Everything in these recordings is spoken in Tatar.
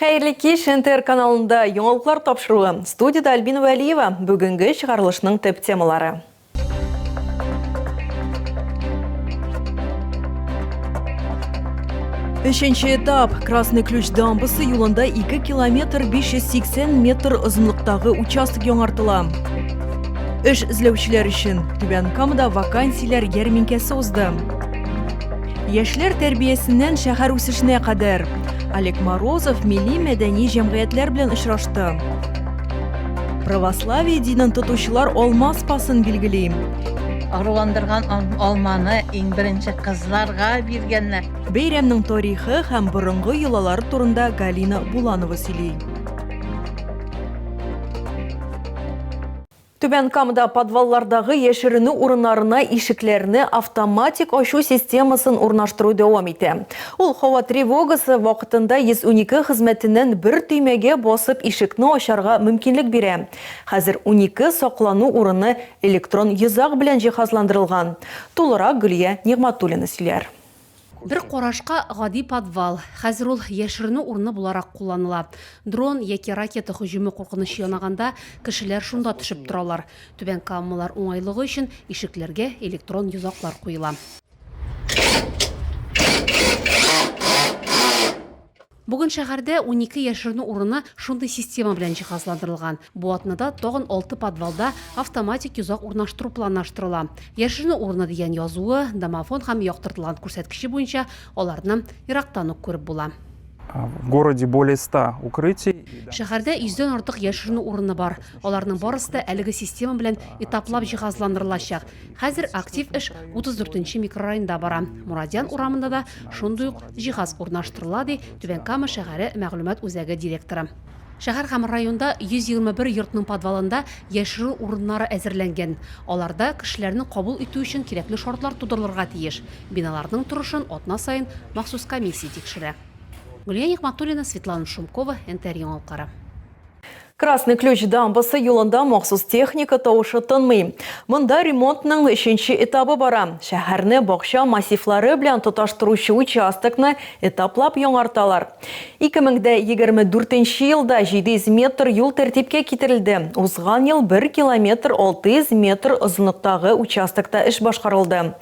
Хәйрле кич НТР каналында яңалыклар тапшыруы. Студияда Альбина Вәлиева. Бүгінгі шығарылышның төп темалары. Үшінші этап. Красный ключ дамбысы юлында 2 километр 580 метр ұзынлықтағы участок яңартыла. Эш эзләүчеләр өчен Түбән Камада вакансияләр ярминкәсе узды. Яшьләр тәрбиясеннән шәһәр үсешенә кадәр. Олег Морозов милли мәдәни җәмгыятьләр белән очрашты. Православие динен тотучылар алма спасын билгели. Аруландырган алманы иң беренче кызларга биргәннәр. Бәйрәмнең тарихы һәм борынгы йолалары турында Галина Буланова сөйли. Түбән Камада подваллардагы яшеренү урыннарына ишекләрне автоматик ачу системасын урнаштыру дәвам итә. Ул һава тревогасы вакытында 112 хезмәтеннән бер төймәгә басып ишекне ачарга мөмкинлек бирә. Хәзер 12 саклану урыны электрон йозак белән җиһазландырылган. Тулырак Гөлия Нигъматуллина сөйләр. Бір қорашқа ғади подвал. Хәзер ул яшеріну урыны буларак кулланыла. Дрон яки ракета һөҗүме куркыныч янаганда кешеләр шунда төшеп торалар. Түбән Камалар уңайлыгы өчен ишекләргә электрон йозаклар куела. Бүген шәһәрдә 12 яшеріну урыны шундый система белән җиһазландырылган. Бу атнада тагын 6 подвалда автоматик йозак урнаштыру планлаштырыла. Яшеріну урыны дигән язуы, домофон һәм яктыртылган күрсәткече буенча аларны ерактан ук күреп була. В городе более 100 укрытий. Шәһәрдә 100дән артык яшеріну урыны бар. Аларның барысы да әлеге система белән этаплап җиһазландырылачак. Хәзер актив эш 34нче микрорайонда бара. Мурадян урамында да шундый ук җиһаз урнаштырыла, ди Түбән Кама шәһәре мәгълүмат үзәге директоры. Шәһәр һәм районда 121 йортның подвалында яшерү урыннары әзерләнгән. Аларда кешеләрне кабул итү өчен кирәкле шартлар тудырылырга тиеш. Биналарның торышын атна сайын махсус комиссия тикшерә. Гөлия Нигъматуллина, Светлана Шумкова, НТР яңалыклары. Красный ключ дамбасы юлында махсус техника тавышы тынмый. Монда ремонтның 3нче этабы бара. Шәһәрне бакча массивлары белән тоташтыручы участокны этаплап яңарталар. 2024 елда 700 метр юл тәртипкә китерелде. Узган ел 1 километр 600 метр озынлыктагы участокта эш башкарылды.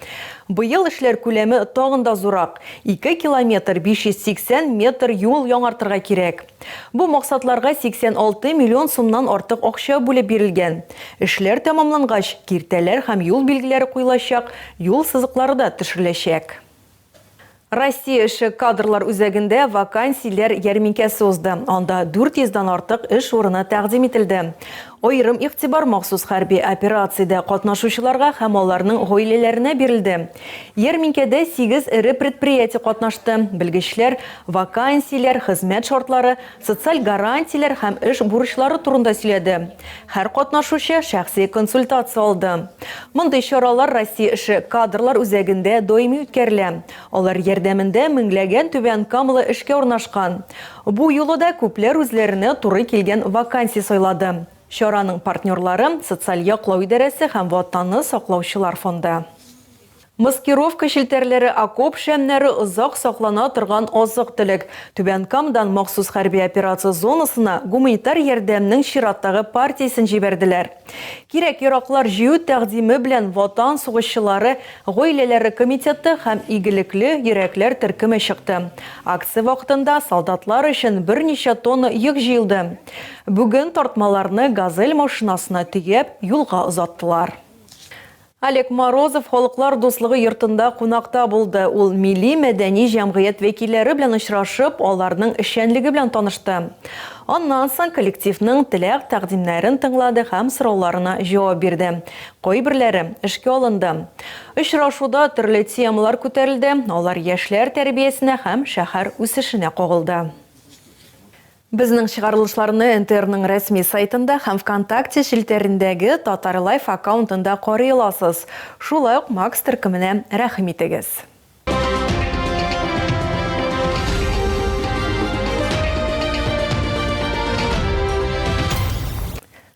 Быел эшләр күләме тагын да зурак. 2 километр 580 метр юл яңартырга кирәк. Бу максатларга 86 миллион сумнан артык акча бүлеп бирелгән. Эшләр тәмамлангач, киртәләр һәм юл билгеләре куелачак, юл сызыклары да төшереләчәк. Россия эше кадрлар үзәгендә вакансияләр ярминкәсе узды. Анда 400дан артык эш урыны тәкъдим ителде. Айрым игътибар махсус хәрби операциядә катнашучыларга һәм аларның гаиләләренә бирелде. Ярминкәдә 8 ире предприятие катнашты. Белгечләр вакансияләр, хезмәт шартлары, социаль гарантияләр һәм эш бурычлары турында сөйләде. Һәр катнашучы шәхси консультация алды. Мондый чаралар Россия эше кадрлар үзәгендә даими үткәрелә. Алар ярдәмендә меңләгән Түбән Камалы эшкә урнашкан. Бу юлда күпләр үзләренә туры килгән вакансия сайлады. Чараның партнерлары социаль яклау идарәсе һәм ватанны саклаучылар фонды. Маскировка шелтәрләре, окоп шәмнәре озак саклана торган азык-төлек. Түбән Камадан махсус хәрби операция зонасына гуманитар ярдәмнең чираттагы партиясын җибәрделәр. Кирәк-яраклар җыю тәкъдиме белән ватан сугышчылары гаиләләре комитеты һәм игелекле йөрәкләр төркеме чыкты. Акция вакытында солдатлар өчен берничә тонна йөк җыелды. Бүген тартмаларны газель машинасына төяп юлга озаттылар. Олег Морозов халыклар дуслыгы йортында кунакта булды. Ул милли мәдәни җәмгыять вәкилләре белән очрашып, аларның эшчәнлеге белән танышты. Аннан соң коллективның теләк тәкъдимнәрен тыңлады һәм сорауларына җавап бирде. Кайберләре эшкә алынды. Очрашуда төрле темалар күтәрелде. Алар яшьләр тәрбиясенә һәм шәһәр үсешенә кагылды. Безнең чыгарылышларны НТРның рәсми сайтында һәм ВКонтакте шелтәрендәге Татар Лайф аккаунтында карый аласыз. Шулай ук Макс төркеменә рәхим итегез.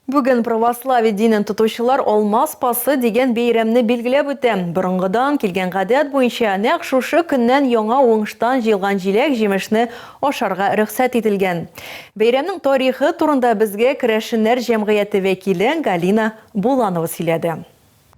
Бүген православие динен тотучылар Алмаз пасы деген бейремне билгеләп үтә. Борынгыдан килгән гадәт буенча нәкъ шушы көннән яңа уңыштан җыелган җиләк җимешне ашарга рөхсәт ителгән. Бәйрәмнең тарихы турында безгә Керәшеннәр җәмгыяте вәкиле Галина Буланова сөйләде.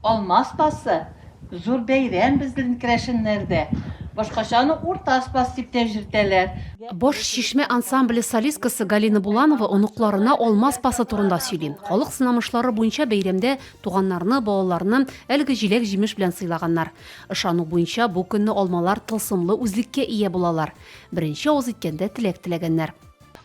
Алмаз пасы зур бәйрәм безнең Керәшеннәрдә. Башкачаны уртас пас дип тә йөртәләр. Бош шишмә ансамбле солисткасы Галина Буланова оныкларына Алмаз пасы турында сөйли. Халык сынамышлары буенча бәйрәмдә туганнарны, балаларны әлеге җиләк җимеш белән сыйлаганнар. Ышану буенча бу көнне алмалар тылсымлы үзлеккә ия булалар. Беренче авыз иткәндә теләк теләгәннәр.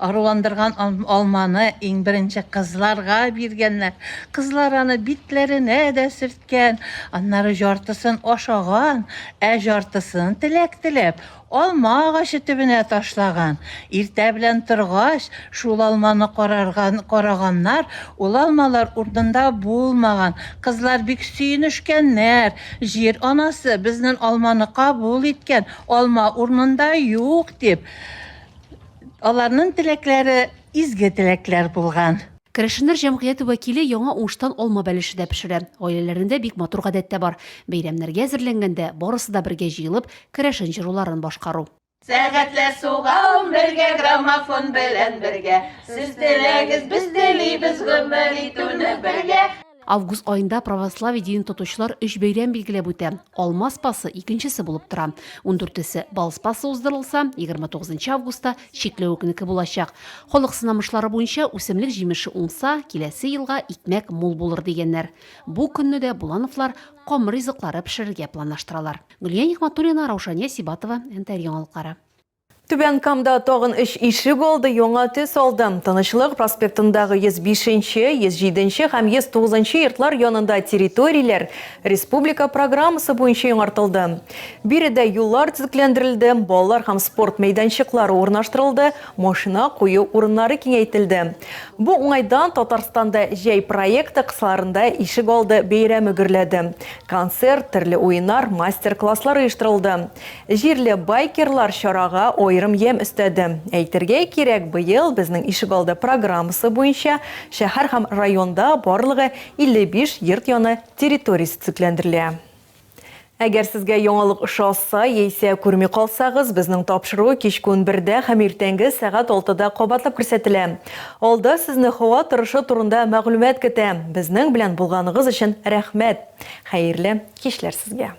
Аруландырган алманы иң беренче кызларга биргәннәр. Кызлар аны битләренә дә сөрткән, аннары жартысын ашаган, жартысын теләп алма агачы төбенә ташлаган. Иртә белән торгач, шул алманы караганнар, ул алмалар урынында булмаган. Кызлар бик сөенешкәннәр. Җир анасы безнең алманы кабул иткән, алма урынында юк дип. Аларның теләкләре изге теләкләр булган. Керәшеннәр җәмгыяте вәкиле яңа уңыштан алма бәлеше дә пешерә. Гаиләләрендә бик матур гадәттә бар. Бәйрәмнәргә әзерләнгәндә барысы да бергә җыелып, керәшен җырларын башкару. Сәгатьләр сугам бергә, граммофон белән бергә. Сез теләгез, без телибез гомер итүне бергә. Август айында православие динен тотучылар 3 бәйрәм билгеләп үтә. Алмаз пасы икенчесе булып тора. 14-се Балс пасы уздырылса, 29 августта чикләү көнеке булачак. Халык сынамышлары буенча үсемлек җимеше уңса, киләсе елга икмәк мул булыр дигәннәр. Бу көнне дә Булановлар камыр ризыклары пешерергә планлаштыралар. Гөлия Нигъмәтуллина, Раушания Сибатова, НТР яңалыклары. Түбән Камда тагын эш ишек алды, яңа төс алды. Тынычлык проспектындагы 105-нче, 107-нче һәм 109-нче йортлар янында территорияләр республика программасы буенча яңартылды. Биредә юллар төзекләндерелде, балалар һәм спорт мәйданчыклары урнаштырылды, машина кую урыннары киңәйтелде. Бу уңайдан Татарстанда җәй проекты кысаларында ишек алды бәйрәме гөрләде. Концерт, төрле уеннар, мастер-класслар оештырылды. Җирле байкерлар чарага айрым ем өстәде. Әйтергә кирәк, быел безнең ишегалды программасы буенча шәһәр һәм районда барлыгы 55 йорт яны территориясе төзекләндерелә. Әгәр сезгә яңалык ошаса, яисә күрми калсагыз, безнең тапшыру кичке 11-дә һәм иртәнге сәгать 6-да кабатлап күрсәтелә. Алда сезне һава торышы турында мәгълүмат көтә. Безнең белән булганыгыз өчен рәхмәт. Хәерле кичләр сезгә.